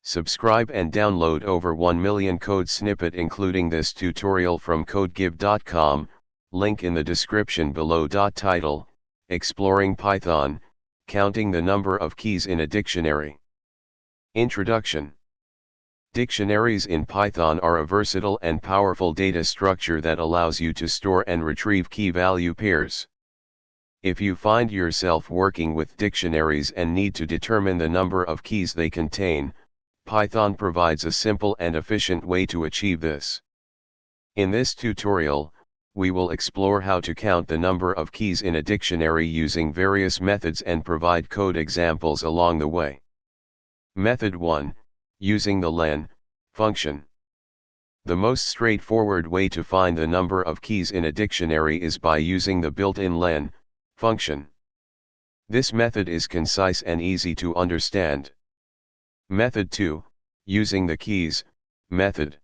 Subscribe and download over 1 million code snippet including this tutorial from codegive.com, link in the description below. Title: Exploring Python, Counting the Number of Keys in a Dictionary. Introduction. Dictionaries in Python are a versatile and powerful data structure that allows you to store and retrieve key-value pairs. If you find yourself working with dictionaries and need to determine the number of keys they contain, Python provides a simple and efficient way to achieve this. In this tutorial, we will explore how to count the number of keys in a dictionary using various methods and provide code examples along the way. Method 1, using the len function. The most straightforward way to find the number of keys in a dictionary is by using the built-in len function. This method is concise and easy to understand. Method 2, using the keys method.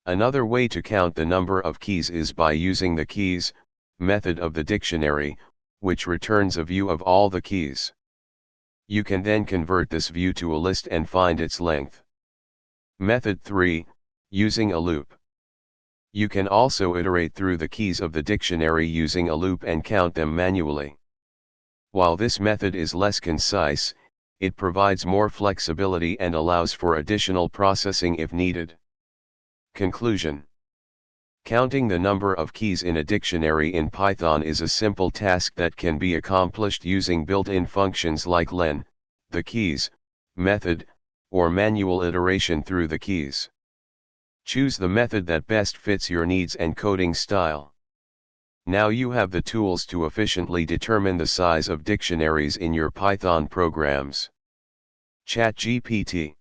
Another way to count the number of keys is by using the keys method of the dictionary, which returns a view of all the keys. You can then convert this view to a list and find its length. Method 3, using a loop. You can also iterate through the keys of the dictionary using a loop and count them manually. While this method is less concise, it provides more flexibility and allows for additional processing if needed. Conclusion. Counting the number of keys in a dictionary in Python is a simple task that can be accomplished using built-in functions like len, the keys method, or manual iteration through the keys. Choose the method that best fits your needs and coding style. Now you have the tools to efficiently determine the size of dictionaries in your Python programs. ChatGPT.